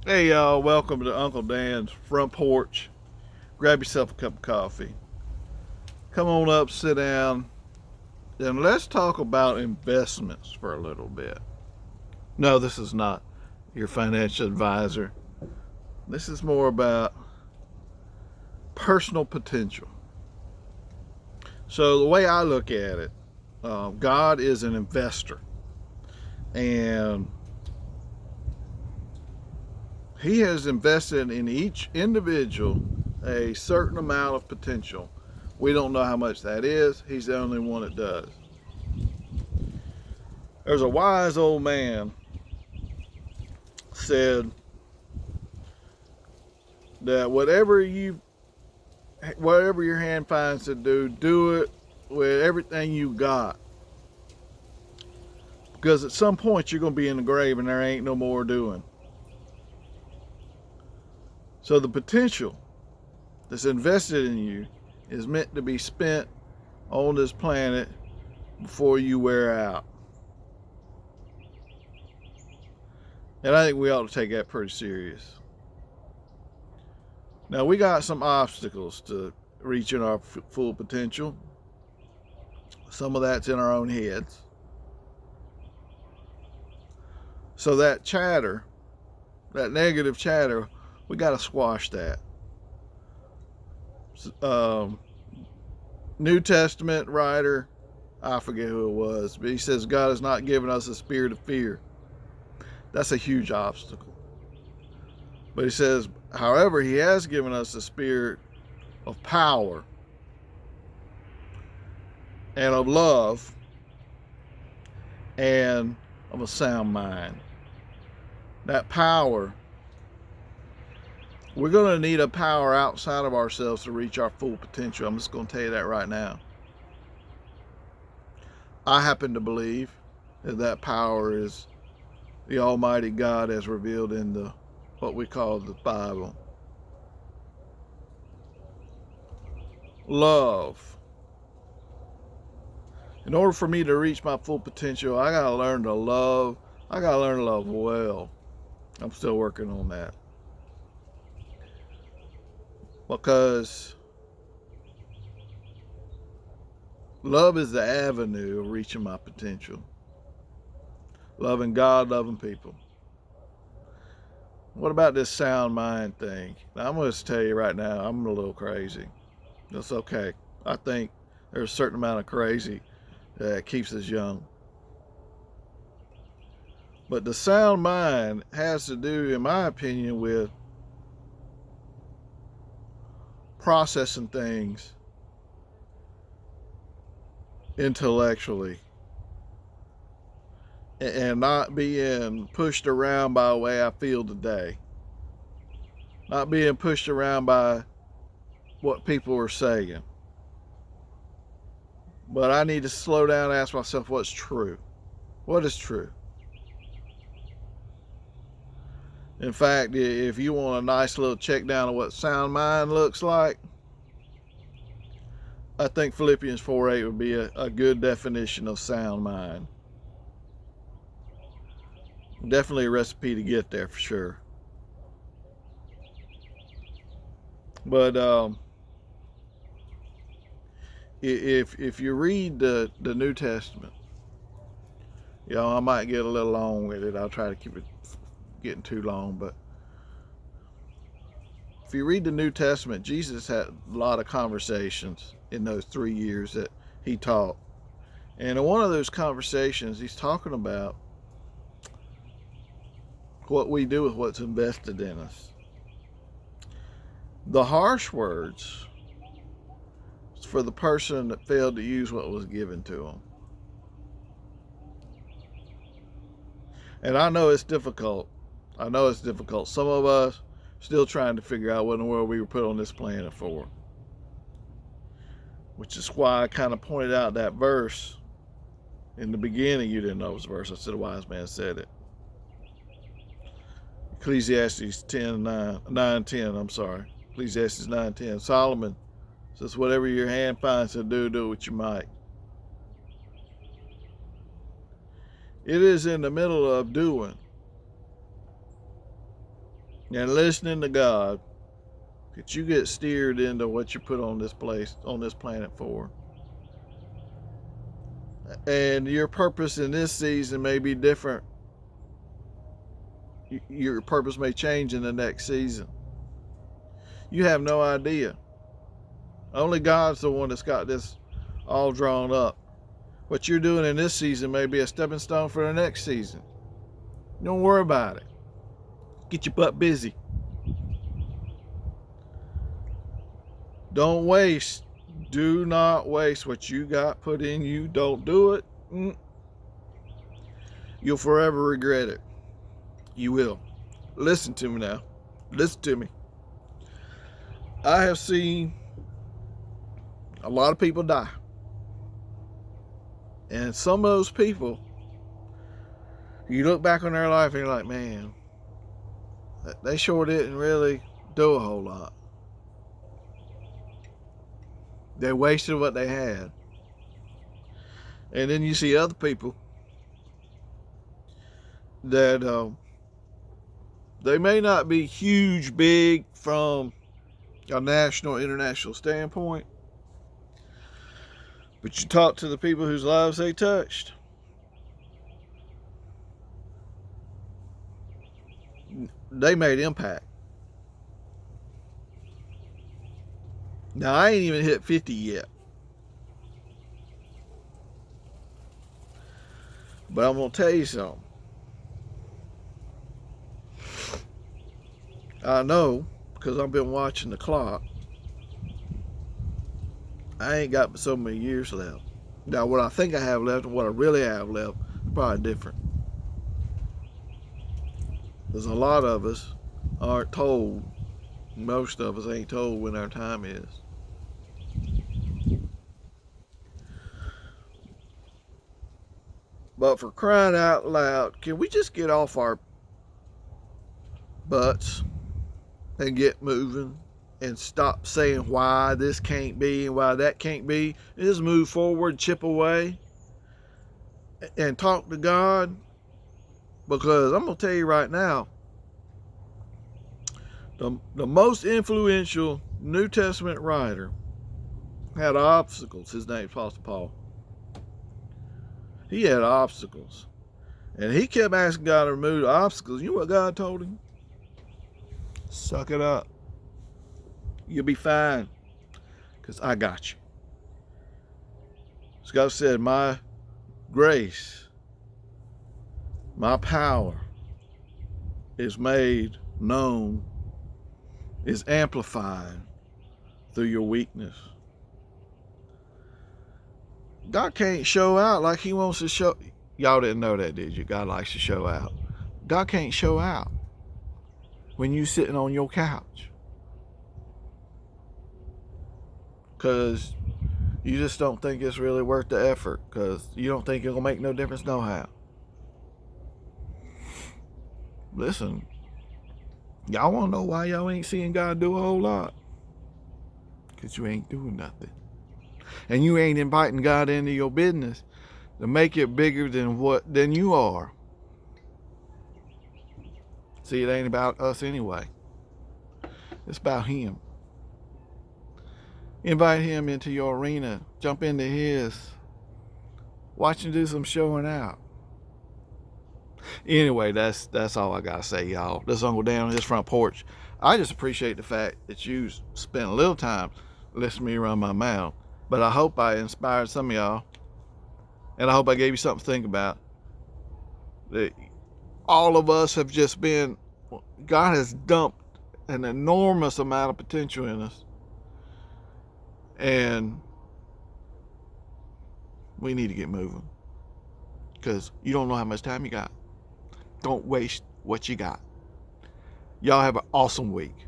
Hey y'all, welcome to Uncle Dan's front porch. Grab yourself a cup of coffee. Come on up, sit down, and let's talk about investments for a little bit. No, this is not your financial advisor. This is more about personal potential. So, the way I look at it, God is an investor, and He has invested in each individual a certain amount of potential. We don't know how much that is. He's the only one that does. There's a wise old man said that whatever your hand finds to do, do it with everything you got. Because at some point you're going to be in the grave and there ain't no more doing. So the potential that's invested in you is meant to be spent on this planet before you wear out. And I think we ought to take that pretty serious. Now, we got some obstacles to reaching our full potential. Some of that's in our own heads. So that chatter, that negative chatter, we got to squash that. Um, New Testament writer, I forget who it was, but he says God has not given us a spirit of fear. That's a huge obstacle. But he says, however, he has given us a spirit of power and of love and of a sound mind. That power, we're going to need a power outside of ourselves to reach our full potential. I'm just going to tell you that right now. I happen to believe that that power is the Almighty God as revealed in the what we call the Bible. Love. In order for me to reach my full potential, I gotta learn to love. I gotta learn to love well. I'm still working on that. Because love is the avenue of reaching my potential. Loving God, loving people. What about this sound mind thing? Now, I'm going to tell you right now, I'm a little crazy. That's okay. I think there's a certain amount of crazy that keeps us young. But the sound mind has to do, in my opinion, with processing things intellectually and not being pushed around by the way I feel today. Not being pushed around by what people are saying. But I need to slow down and ask myself what's true. What is true? In fact, if you want a nice little check down of what sound mind looks like, I think Philippians 4:8 would be a good definition of sound mind. Definitely a recipe to get there for sure. But if you read the New Testament, I might get a little long with it. I'll try to keep it getting too long, but if you read the New Testament, Jesus had a lot of conversations in those 3 years that he taught. And in one of those conversations, he's talking about what we do with what's invested in us. The harsh words is for the person that failed to use what was given to them. And I know it's difficult. I know it's difficult. Some of us still trying to figure out what in the world we were put on this planet for. Which is why I kind of pointed out that verse in the beginning. You didn't know it was a verse. I said a wise man said it. Ecclesiastes 9:10. I'm sorry. Ecclesiastes 9:10. Solomon says, whatever your hand finds to do, do what you might. It is in the middle of doing and listening to God that you get steered into what you put on this place, on this planet for. And your purpose in this season may be different. Your purpose may change in the next season. You have no idea. Only God's the one that's got this all drawn up. What you're doing in this season may be a stepping stone for the next season. Don't worry about it. Get your butt busy. Don't waste. Do not waste what you got put in you. Don't do it. You'll forever regret it. You will. Listen to me now. Listen to me. I have seen a lot of people die. And some of those people, you look back on their life and you're like, man, they sure didn't really do a whole lot. They wasted what they had. And then you see other people that they may not be huge, big from a national, international standpoint, but you talk to the people whose lives they touched, they made impact. Now, I ain't even hit 50 yet. But I'm going to tell you something. I know, because I've been watching the clock, I ain't got so many years left. Now, what I think I have left and what I really have left is probably different. Because a lot of us aren't told, most of us ain't told when our time is. But for crying out loud, can we just get off our butts and get moving and stop saying why this can't be and why that can't be? Just move forward, chip away, and talk to God. Because I'm going to tell you right now, the most influential New Testament writer had obstacles. His name's Apostle Paul. He had obstacles. And he kept asking God to remove the obstacles. You know what God told him? Suck it up. You'll be fine. Because I got you. As God said, my grace, my power is made known, is amplified through your weakness. God can't show out like he wants to show. Y'all didn't know that, did you? God likes to show out. God can't show out when you sitting on your couch. Because you just don't think it's really worth the effort. Because you don't think it'll make no difference no how. Listen, y'all want to know why y'all ain't seeing God do a whole lot? Because you ain't doing nothing. And you ain't inviting God into your business to make it bigger than you are. See, it ain't about us anyway. It's about him. Invite him into your arena. Jump into his. Watch him do some showing out. Anyway, that's all I gotta say, y'all. This Uncle Dan on his front porch. I just appreciate the fact that you spent a little time listening to me run my mouth. But I hope I inspired some of y'all. And I hope I gave you something to think about. That all of us have just been, God has dumped an enormous amount of potential in us. And we need to get moving. Because you don't know how much time you got. Don't waste what you got. Y'all have an awesome week.